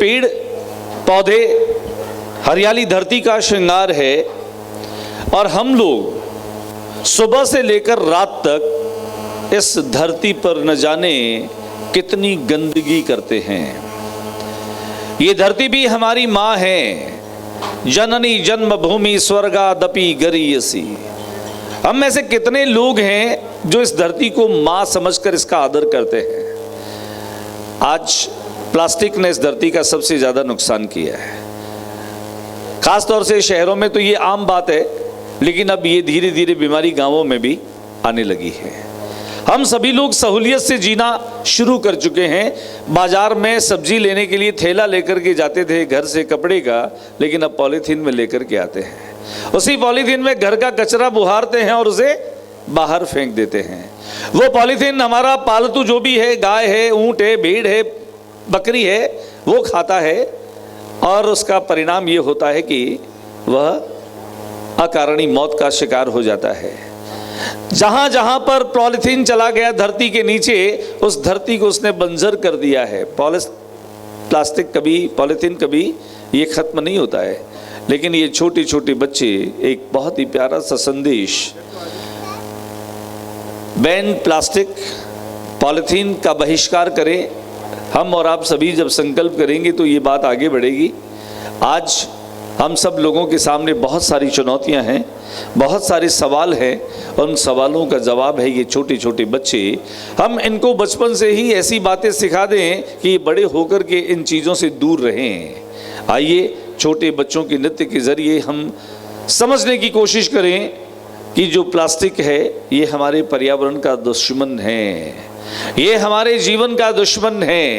पेड़ पौधे हरियाली धरती का श्रृंगार है, और हम लोग सुबह से लेकर रात तक इस धरती पर न जाने कितनी गंदगी करते हैं। ये धरती भी हमारी माँ है, जननी जन्मभूमि स्वर्गादपि गरीयसी। हम में से कितने लोग हैं जो इस धरती को माँ समझकर इसका आदर करते हैं। आज प्लास्टिक ने इस धरती का सबसे ज्यादा नुकसान किया है। खास तौर से शहरों में तो ये आम बात है, लेकिन अब ये धीरे धीरे बीमारी गांवों में भी आने लगी है। हम सभी लोग सहूलियत से जीना शुरू कर चुके हैं। बाजार में सब्जी लेने के लिए थैला लेकर के जाते थे घर से कपड़े का, लेकिन अब पॉलीथीन में लेकर के आते हैं। उसी पॉलीथीन में घर का कचरा बुहारते हैं और उसे बाहर फेंक देते हैं। वो पॉलीथीन हमारा पालतू जो भी है, गाय है, ऊंट है, भेड़ है, बकरी है, वो खाता है, और उसका परिणाम ये होता है कि वह अकारणी मौत का शिकार हो जाता है। जहां जहां पर पॉलीथीन चला गया धरती के नीचे, उस धरती को उसने बंजर कर दिया है। पॉलीथीन कभी ये खत्म नहीं होता है, लेकिन ये छोटे छोटे बच्चे एक बहुत ही प्यारा सा संदेश, बैन प्लास्टिक, पॉलीथीन का बहिष्कार करें। हम और आप सभी जब संकल्प करेंगे तो ये बात आगे बढ़ेगी। आज हम सब लोगों के सामने बहुत सारी चुनौतियां हैं, बहुत सारे सवाल हैं, और उन सवालों का जवाब है ये छोटे छोटे बच्चे। हम इनको बचपन से ही ऐसी बातें सिखा दें कि ये बड़े होकर के इन चीज़ों से दूर रहें। आइए छोटे बच्चों के नृत्य के जरिए हम समझने की कोशिश करें कि जो प्लास्टिक है ये हमारे पर्यावरण का दुश्मन है, ये हमारे जीवन का दुश्मन है।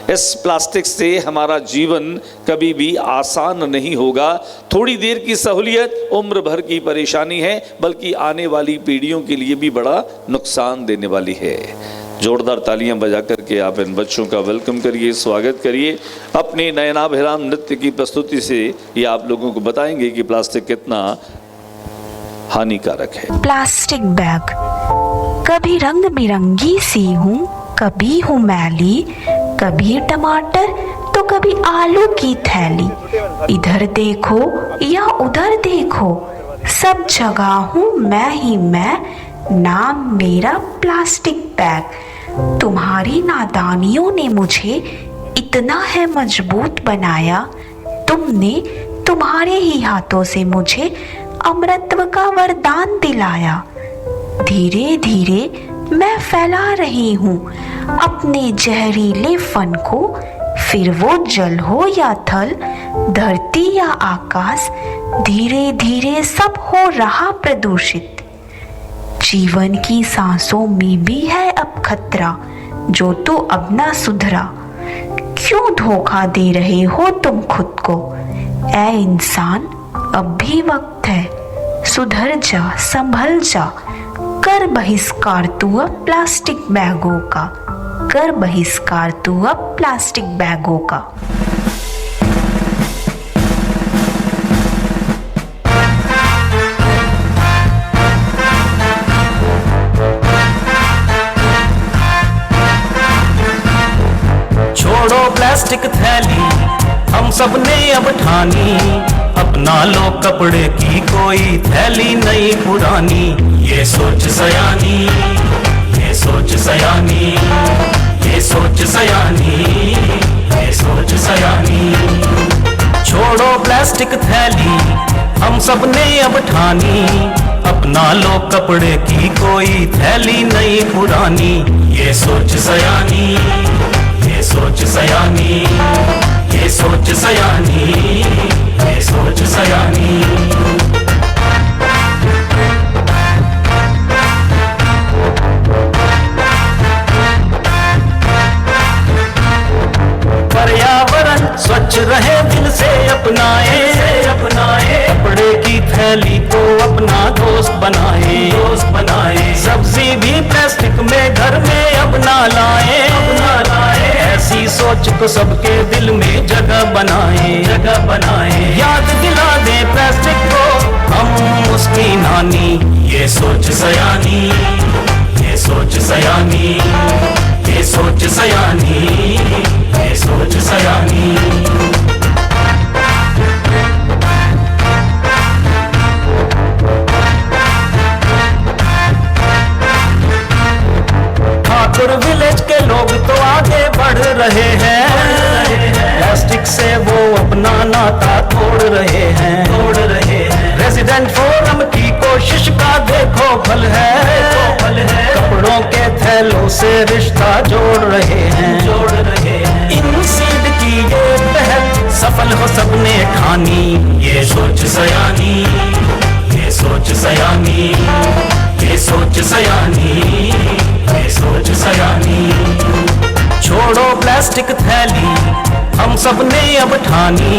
इस प्लास्टिक से हमारा जीवन कभी भी आसान नहीं होगा। थोड़ी देर की सहूलियत उम्र भर की परेशानी है, बल्कि आने वाली पीढ़ियों के लिए भी बड़ा नुकसान देने वाली है। जोरदार तालियां बजा करके आप इन बच्चों का वेलकम करिए, स्वागत करिए। अपने नयनाभिराम नृत्य की प्रस्तुति से ये आप लोगों को बताएंगे कि प्लास्टिक कितना हानिकारक है। प्लास्टिक बैग, कभी रंग बिरंगी सी हूँ, कभी हूँ मैली, कभी टमाटर तो कभी आलू की थैली। इधर देखो या उधर देखो, सब जगह हूँ मैं ही मैं, नाम मेरा प्लास्टिक बैग। तुम्हारी नादानियों ने मुझे इतना है मजबूत बनाया, तुमने तुम्हारे ही हाथों से मुझे अमृतत्व का वरदान दिलाया। धीरे धीरे मैं फैला रही हूँ अपने जहरीले फन को, फिर वो जल हो या थल, धरती या आकाश, धीरे धीरे सब हो रहा प्रदूषित। जीवन की सांसों में भी है अब खतरा, जो तो अब ना सुधरा। क्यों धोखा दे रहे हो तुम खुद को? ऐ इंसान, अब भी वक्त है, सुधर जा, संभल जा। कर बहिष्कार तू अब प्लास्टिक बैगों का, कर बहिष्कार तू अब प्लास्टिक बैगों का। छोड़ो प्लास्टिक थैली, हम सब ने अब ठानी, अपना लो कपड़े की कोई थैली नहीं पुरानी। ये सोच सयानी, ये सोच सयानी, ये सोच सयानी, ये सोच सयानी। छोड़ो प्लास्टिक थैली, हम सब ने अब ठानी, अपना लो कपड़े की कोई थैली नहीं पुरानी। ये सोच सयानी, ये सोच सयानी, ये सोच सयानी, ये सोच सयानी। पर्यावरण स्वच्छ रहे दिल से अपनाए, कपड़े की थैली को अपना दोस्त बनाए, दोस्त बनाए। सब्जी भी प्लास्टिक में घर में अब ना लाए, ऐसी सोच तो सबके दिल में जगह बनाए, जगह बनाए। याद दिला दे प्लास्टिक को हम उसकी नानी। ये सोच सयानी, ये सोच सयानी, ये सोच सयानी, ये सोच सयानी। रहे हैं, तोड़ रहे हैं। रेजिडेंट फोरम की कोशिश का देखो फल है, कपड़ों के थैलों से रिश्ता जोड़ रहे हैं, जोड़ रहे हैं। इन सीड की ये पहल सफल हो सबने ठानी, ये सोच सयानी, ये सोच सयानी, ये सोच सयानी, ये सोच सयानी। छोड़ो प्लास्टिक थैली हम सब ने अब ठानी,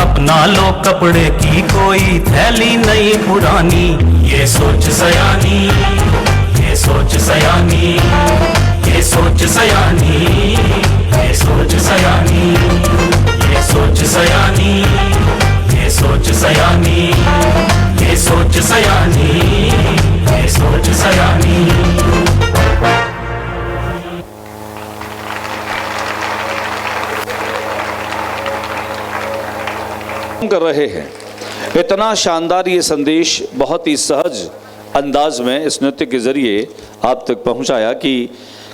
अपना लो कपड़े की कोई थैली नहीं पुरानी। ये सोच सयानी, ये सोच सयानी, ये सोच सयानी, ये सोच सयानी, ये सोच सयानी, ये सोच सयानी, ये सोच सयानी, ये सोच सयानी। कर रहे हैं। इतना शानदार ये संदेश बहुत ही सहज अंदाज में इस नृत्य के जरिए आप तक पहुंचाया कि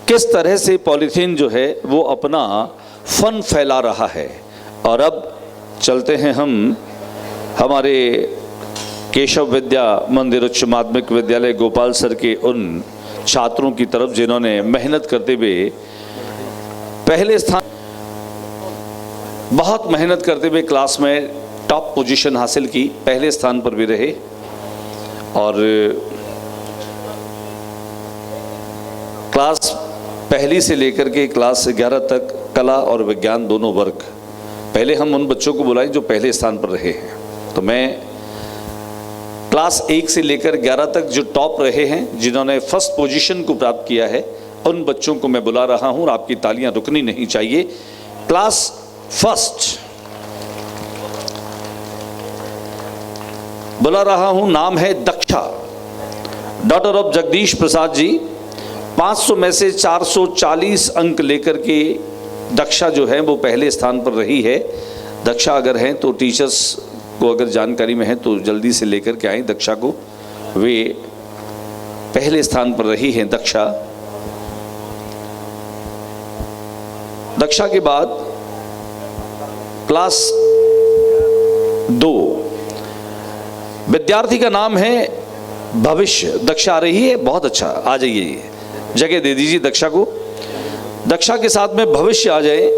किस तरह से पॉलीथीन जो है वो अपना फन फैला रहा है। और अब चलते हैं हम हमारे केशव विद्या मंदिर उच्च माध्यमिक विद्यालय गोपाल सर के उन छात्रों की तरफ जिन्होंने मेहनत करते हुए पहले स्थान, बहुत मेहनत करते हुए क्लास में टॉप पोजीशन हासिल की, पहले स्थान पर भी रहे। और क्लास पहली से लेकर के क्लास 11 तक कला और विज्ञान दोनों वर्ग, पहले हम उन बच्चों को बुलाएं जो पहले स्थान पर रहे हैं। तो मैं क्लास 1 से लेकर 11 तक जो टॉप रहे हैं, जिन्होंने फर्स्ट पोजीशन को प्राप्त किया है, उन बच्चों को मैं बुला रहा हूं और आपकी तालियां रुकनी नहीं चाहिए। क्लास फर्स्ट बुला रहा हूं, नाम है दक्षा, डॉटर ऑफ जगदीश प्रसाद जी। 500 में से 440 अंक लेकर के दक्षा जो है वो पहले स्थान पर रही है। दक्षा अगर हैं तो टीचर्स को अगर जानकारी में है तो जल्दी से लेकर के आएं दक्षा को, वे पहले स्थान पर रही हैं दक्षा। दक्षा के बाद क्लास 2 विद्यार्थी का नाम है भविष्य। दक्षा आ रही है, बहुत अच्छा, आ जाइए, जगह दे दीजिए दक्षा को। दक्षा के साथ में भविष्य आ जाए।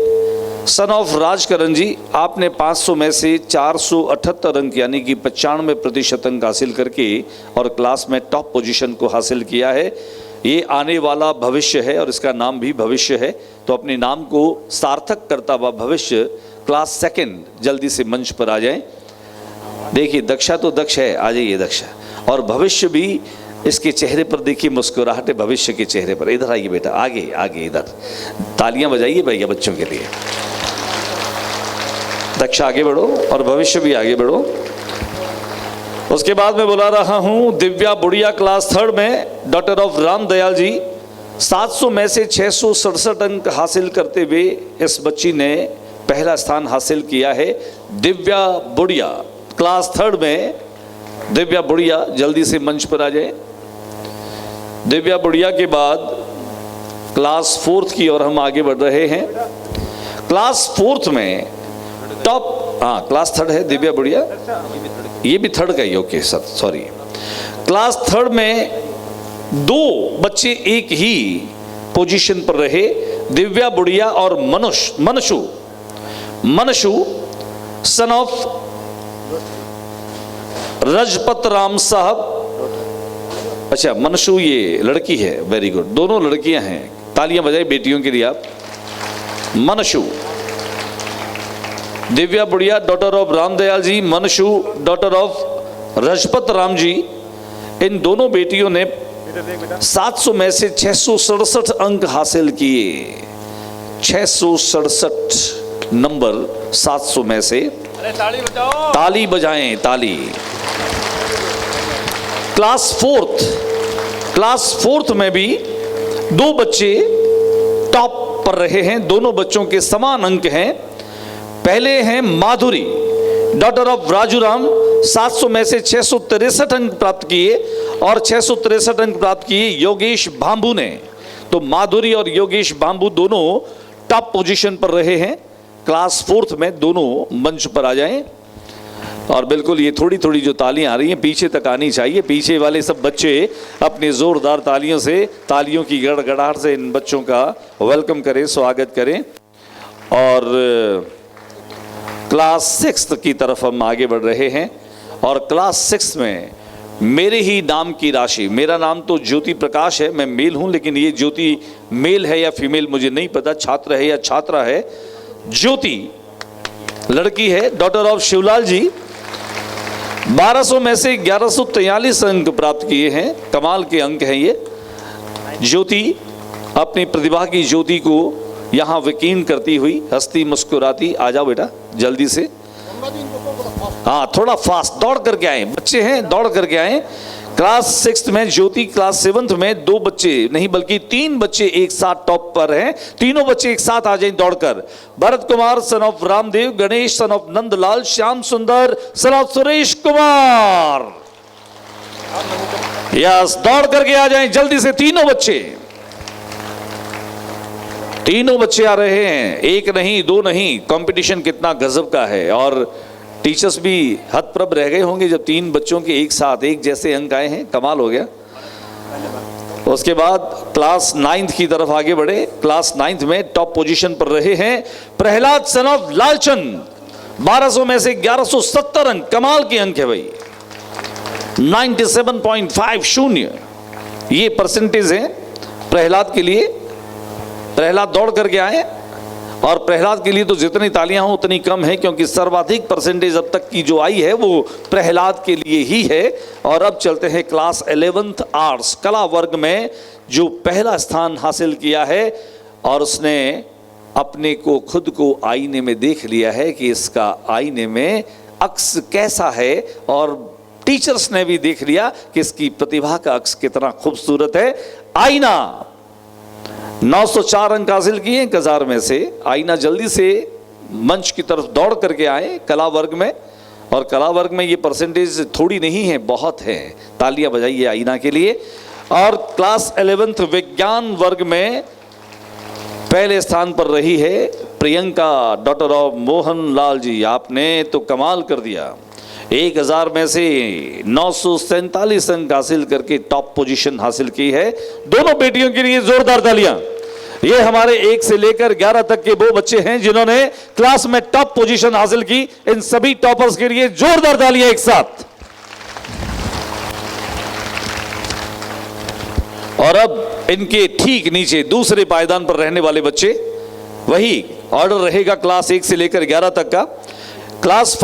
सन ऑफ राजकरण जी, आपने 500 में से 478 अंक यानी कि 95% अंक हासिल करके और क्लास में टॉप पोजीशन को हासिल किया है। ये आने वाला भविष्य है और इसका नाम भी भविष्य है। तो अपने नाम को सार्थक करता हुआ भविष्य क्लास सेकंड जल्दी से मंच पर आ जाए। देखिए दक्षा तो दक्ष है, आ जाइए दक्षा। और भविष्य भी, इसके चेहरे पर देखिए मुस्कुराहट है भविष्य के चेहरे पर। इधर आइए बेटा, आगे आगे, इधर तालियां बजाइए भैया बच्चों के लिए। दक्षा आगे बढ़ो और भविष्य भी आगे बढ़ो। उसके बाद मैं बुला रहा हूं दिव्या बुढ़िया, क्लास 3 में, डॉटर ऑफ राम दयाल जी। 700 में से 667 अंक हासिल करते हुए इस बच्ची ने पहला स्थान हासिल किया है। दिव्या बुढ़िया, क्लास 3 में दिव्या बुढ़िया जल्दी से मंच पर आ जाए। दिव्या बुढ़िया के बाद क्लास 4 की ओर हम आगे बढ़ रहे हैं। क्लास 4 में टॉप, हाँ क्लास 3 है दिव्या बुढ़िया, ये भी 3 का ही, ओके सर सॉरी। क्लास 3 में 2 बच्चे एक ही पोजीशन पर रहे, दिव्या बुढ़िया और मनशु सन ऑफ रजपत राम साहब। अच्छा मनशु ये लड़की है, वेरी गुड, दोनों लड़कियां हैं, तालियां बजाइए बेटियों के लिए आप। Manshu, Divya Budhiya daughter of Ramdayal ji, Manshu daughter of Rajpat Ram ji. इन दोनों बेटियों ने 700 में से 667 अंक हासिल किए। 667 नंबर 700 में से। ताली बजाओ, ताली बजाएं, ताली। क्लास 4th में भी 2 बच्चे टॉप पर रहे हैं, दोनों बच्चों के समान अंक हैं। पहले हैं माधुरी डॉटर ऑफ राजूराम, 700 में से 663 अंक प्राप्त किए और 663 अंक प्राप्त किए योगेश भांबू ने। तो माधुरी और योगेश भांबू दोनों टॉप पोजीशन पर रहे हैं। क्लास 4th में दोनों मंच पर आ जाएं। और बिल्कुल ये थोड़ी थोड़ी जो तालियां आ रही हैं पीछे तक आनी चाहिए। पीछे वाले सब बच्चे अपने जोरदार तालियों से, तालियों की गड़गड़ाहट से इन बच्चों का वेलकम करें, स्वागत करें। और क्लास 6 की तरफ हम आगे बढ़ रहे हैं। और क्लास 6 में मेरे ही नाम की राशि, मेरा नाम तो ज्योति प्रकाश है, मैं मेल हूं, लेकिन ये ज्योति मेल है या फीमेल मुझे नहीं पता, छात्र है या छात्रा है। ज्योति लड़की है, डॉटर ऑफ शिवलाल जी। 1200 में से 1143 अंक प्राप्त किए हैं, कमाल के अंक हैं ये। ज्योति अपनी प्रतिभा की ज्योति को यहाँ विकीर्ण करती हुई, हंसती मुस्कुराती, आ जाओ बेटा जल्दी से, हाँ थोड़ा फास्ट दौड़ करके आए, बच्चे हैं दौड़ करके आए। क्लास 6 में ज्योति, क्लास 7 में 2 बच्चे नहीं बल्कि 3 बच्चे एक साथ टॉप पर हैं। तीनों बच्चे एक साथ आ जाएं दौड़कर। Bharat Kumar son of Ramdev, Ganesh son of Nandlal, Shyam Sundar son of Suresh Kumar. Yes, दौड़ करके आ जाएं जल्दी से तीनों बच्चे। तीनों बच्चे आ रहे हैं, एक नहीं 2 नहीं। कंपटीशन कितना गजब का है और टीचर्स भी हतप्रभ रह गए होंगे जब 3 बच्चों के एक साथ एक जैसे अंक आए हैं, कमाल हो गया। उसके बाद क्लास 9 की तरफ आगे बढ़े। क्लास 9 में टॉप पोजीशन पर रहे हैं प्रहलाद सन ऑफ लालचंद। 1200 में से 1170 अंक, कमाल के अंक है भाई। 97.50 ये परसेंटेज है प्रहलाद के लिए। प्रहलाद दौड़ करके आए और प्रहलाद के लिए तो जितनी तालियां हों उतनी कम है, क्योंकि सर्वाधिक परसेंटेज अब तक की जो आई है वो प्रहलाद के लिए ही है। और अब चलते हैं क्लास 11th आर्ट्स, कला वर्ग में जो पहला स्थान हासिल किया है और उसने अपने को, खुद को आईने में देख लिया है कि इसका आईने में अक्स कैसा है। और टीचर्स ने भी देख लिया कि इसकी प्रतिभा का अक्स कितना खूबसूरत है। आईना 904 अंक हासिल किए 1000 में से। आईना जल्दी से मंच की तरफ दौड़ करके आए कला वर्ग में। और कला वर्ग में ये परसेंटेज थोड़ी नहीं है, बहुत है। तालियां बजाइए आईना के लिए। और क्लास 11th विज्ञान वर्ग में पहले स्थान पर रही है प्रियंका, डॉटर ऑफ मोहन लाल जी। आपने तो कमाल कर दिया, 1000 में से 947 अंक हासिल करके टॉप पोजीशन हासिल की है। दोनों बेटियों के लिए जोरदार तालियां। ये हमारे 1 से लेकर 11 तक के वो बच्चे हैं जिन्होंने क्लास में टॉप पोजीशन हासिल की। इन सभी टॉपर्स के लिए जोरदार तालियां एक साथ। और अब इनके ठीक नीचे दूसरे पायदान पर रहने वाले बच्चे, वही ऑर्डर रहेगा क्लास 1 से लेकर 11 तक का। क्लास